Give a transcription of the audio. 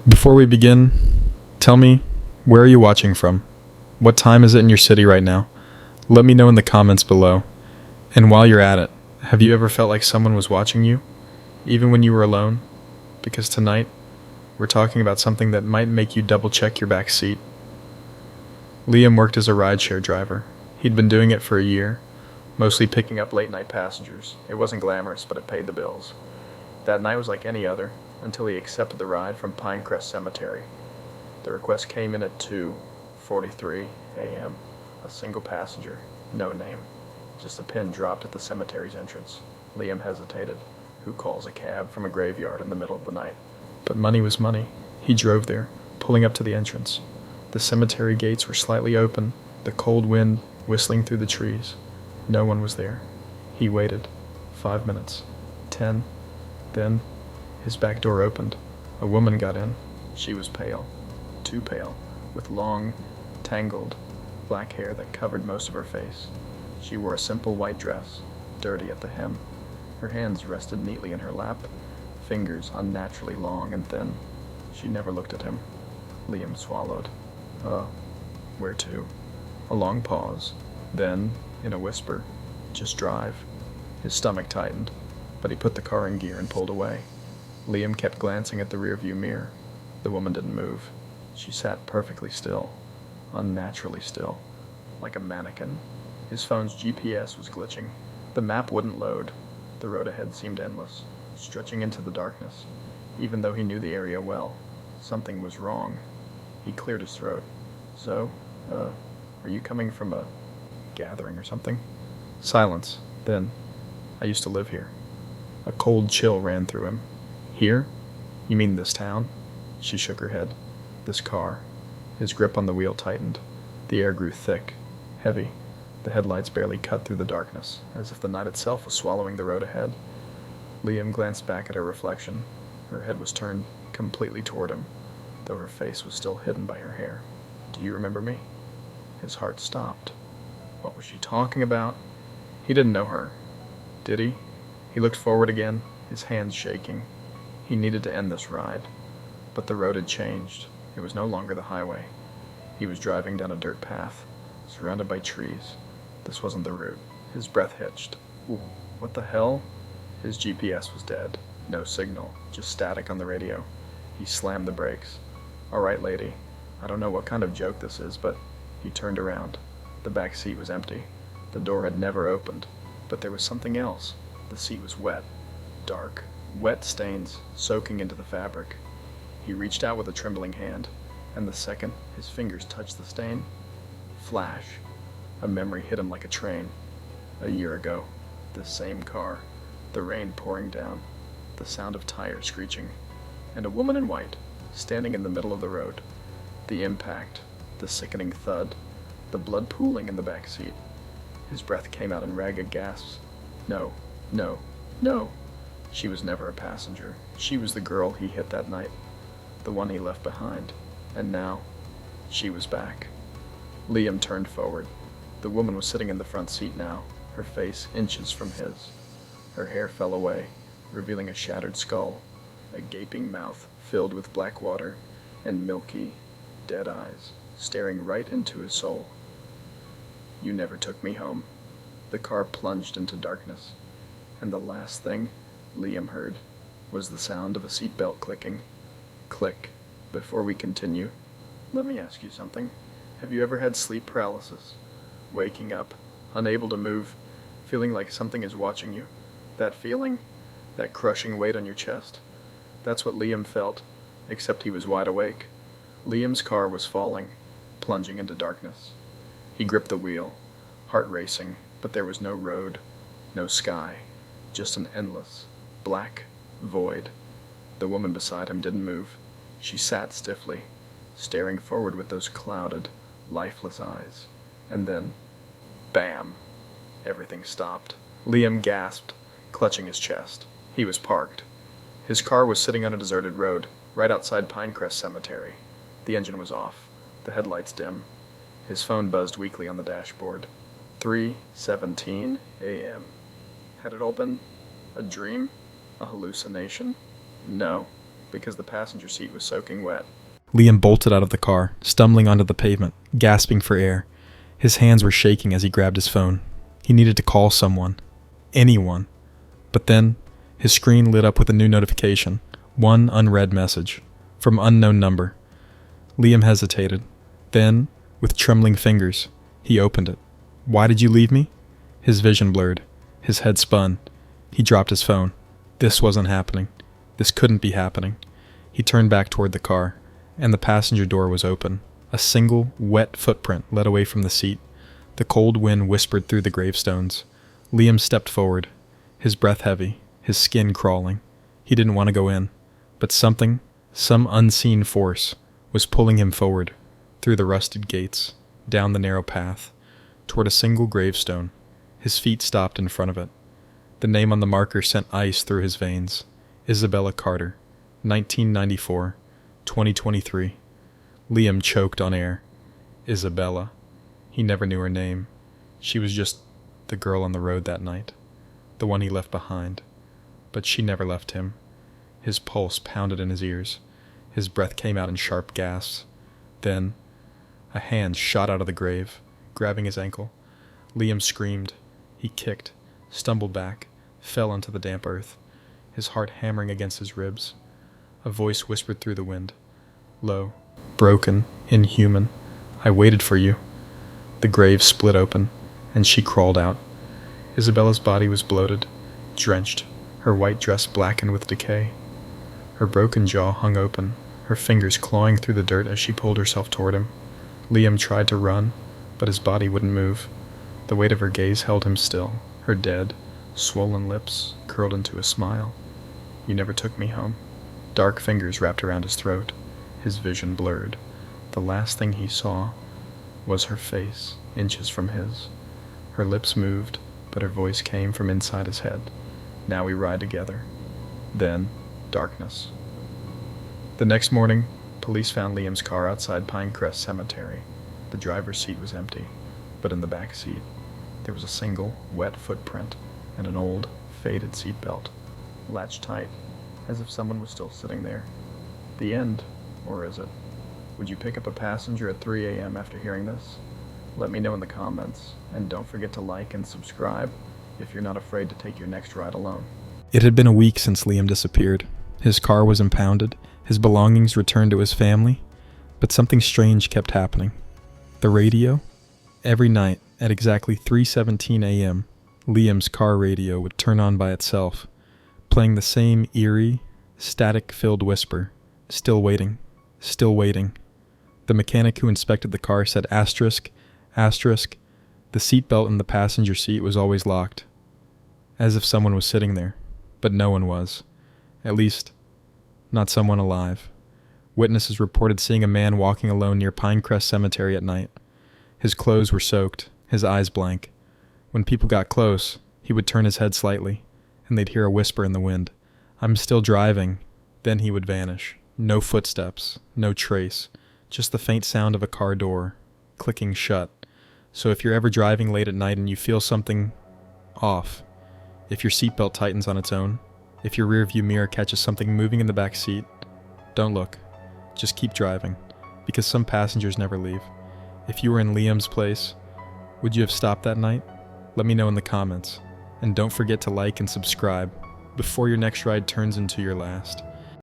Before we begin, tell me, where are you watching from? What time is it in your city right now? Let me know in the comments below. And while you're at it, have you ever felt like someone was watching you, even when you were alone? Because tonight, we're talking about something that might make you double check your back seat. Liam worked as a rideshare driver. He'd been doing it for a year, mostly picking up late night passengers. It wasn't glamorous, but it paid the bills. That night was like any other, until he accepted the ride from Pinecrest Cemetery. The request came in at 2:43 a.m. A single passenger, no name. Just a pin dropped at the cemetery's entrance. Liam hesitated. Who calls a cab from a graveyard in the middle of the night? But money was money. He drove there, pulling up to the entrance. The cemetery gates were slightly open, the cold wind whistling through the trees. No one was there. He waited. 5 minutes. 10. Then, his back door opened. A woman got in. She was pale. Too pale, with long, tangled, black hair that covered most of her face. She wore a simple white dress, dirty at the hem. Her hands rested neatly in her lap, fingers unnaturally long and thin. She never looked at him. Liam swallowed. Where to? A long pause. Then, in a whisper, just drive. His stomach tightened, but he put the car in gear and pulled away. Liam kept glancing at the rearview mirror. The woman didn't move. She sat perfectly still, unnaturally still, like a mannequin. His phone's GPS was glitching. The map wouldn't load. The road ahead seemed endless, stretching into the darkness. Even though he knew the area well, something was wrong. He cleared his throat. So, are you coming from a gathering or something? Silence. Then, I used to live here. A cold chill ran through him. Here? You mean this town? She shook her head. This car. His grip on the wheel tightened. The air grew thick, heavy. The headlights barely cut through the darkness, as if the night itself was swallowing the road ahead. Liam glanced back at her reflection. Her head was turned completely toward him, though her face was still hidden by her hair. Do you remember me? His heart stopped. What was she talking about? He didn't know her. Did he? He looked forward again, his hands shaking. He needed to end this ride. But the road had changed. It was no longer the highway. He was driving down a dirt path, surrounded by trees. This wasn't the route. His breath hitched. What the hell? His GPS was dead. No signal, just static on the radio. He slammed the brakes. All right, lady. I don't know what kind of joke this is, but he turned around. The back seat was empty. The door had never opened. But there was something else. The seat was wet. Dark. Wet stains soaking into the fabric. He reached out with a trembling hand, and the second his fingers touched the stain, flash. A memory hit him like a train. A year ago, this same car, the rain pouring down, the sound of tires screeching, and a woman in white standing in the middle of the road. The impact, the sickening thud, the blood pooling in the back seat. His breath came out in ragged gasps. No, no, no. She was never a passenger. She was the girl he hit that night, the one he left behind. And now, she was back. Liam turned forward. The woman was sitting in the front seat now, her face inches from his. Her hair fell away, revealing a shattered skull, a gaping mouth filled with black water, and milky, dead eyes staring right into his soul. You never took me home. The car plunged into darkness, and the last thing Liam heard was the sound of a seatbelt clicking. Click. Before we continue, let me ask you something. Have you ever had sleep paralysis? Waking up, unable to move, feeling like something is watching you? That feeling? That crushing weight on your chest? That's what Liam felt, except he was wide awake. Liam's car was falling, plunging into darkness. He gripped the wheel, heart racing, but there was no road, no sky, just an endless, black void. The woman beside him didn't move. She sat stiffly, staring forward with those clouded, lifeless eyes. And then, bam! Everything stopped. Liam gasped, clutching his chest. He was parked. His car was sitting on a deserted road, right outside Pinecrest Cemetery. The engine was off, the headlights dim. His phone buzzed weakly on the dashboard. 3:17 a.m. Had it all been a dream? A hallucination? No. because the passenger seat was soaking wet. Liam bolted out of the car, stumbling onto the pavement, gasping for air. His hands were shaking as he grabbed his phone. He needed to call someone. Anyone. But then, his screen lit up with a new notification. One unread message. From unknown number. Liam hesitated. Then, with trembling fingers, he opened it. "Why did you leave me?" His vision blurred. His head spun. He dropped his phone. This wasn't happening. This couldn't be happening. He turned back toward the car, and the passenger door was open. A single, wet footprint led away from the seat. The cold wind whispered through the gravestones. Liam stepped forward, his breath heavy, his skin crawling. He didn't want to go in, but something, some unseen force, was pulling him forward, through the rusted gates, down the narrow path, toward a single gravestone. His feet stopped in front of it. The name on the marker sent ice through his veins. Isabella Carter, 1994, 2023. Liam choked on air. Isabella. He never knew her name. She was just the girl on the road that night, the one he left behind. But she never left him. His pulse pounded in his ears. His breath came out in sharp gasps. Then, a hand shot out of the grave, grabbing his ankle. Liam screamed. He kicked, stumbled back, fell onto the damp earth, his heart hammering against his ribs. A voice whispered through the wind. Low, broken, inhuman. "I waited for you." The grave split open, and she crawled out. Isabella's body was bloated, drenched, her white dress blackened with decay. Her broken jaw hung open, her fingers clawing through the dirt as she pulled herself toward him. Liam tried to run, but his body wouldn't move. The weight of her gaze held him still, her dead, swollen lips curled into a smile. "You never took me home." Dark fingers wrapped around his throat. His vision blurred. The last thing he saw was her face, inches from his. Her lips moved, but her voice came from inside his head. "Now we ride together." Then, darkness. The next morning, police found Liam's car outside Pinecrest Cemetery. The driver's seat was empty, but in the back seat, there was a single, wet footprint and an old, faded seatbelt, latched tight, as if someone was still sitting there. The end, or is it? Would you pick up a passenger at 3 a.m. after hearing this? Let me know in the comments, and don't forget to like and subscribe if you're not afraid to take your next ride alone. It had been a week since Liam disappeared. His car was impounded, his belongings returned to his family, but something strange kept happening. The radio? Every night, at exactly 3:17 a.m., Liam's car radio would turn on by itself, playing the same eerie, static-filled whisper, "Still waiting, still waiting." The mechanic who inspected the car said asterisk, asterisk. The seatbelt in the passenger seat was always locked, as if someone was sitting there, but no one was. At least, not someone alive. Witnesses reported seeing a man walking alone near Pinecrest Cemetery at night. His clothes were soaked, his eyes blank. When people got close, he would turn his head slightly, and they'd hear a whisper in the wind. "I'm still driving." Then he would vanish. No footsteps, no trace, just the faint sound of a car door, clicking shut. So if you're ever driving late at night and you feel something off, if your seatbelt tightens on its own, if your rearview mirror catches something moving in the back seat, don't look. Just keep driving, because some passengers never leave. If you were in Liam's place, would you have stopped that night? Let me know in the comments. And don't forget to like and subscribe before your next ride turns into your last.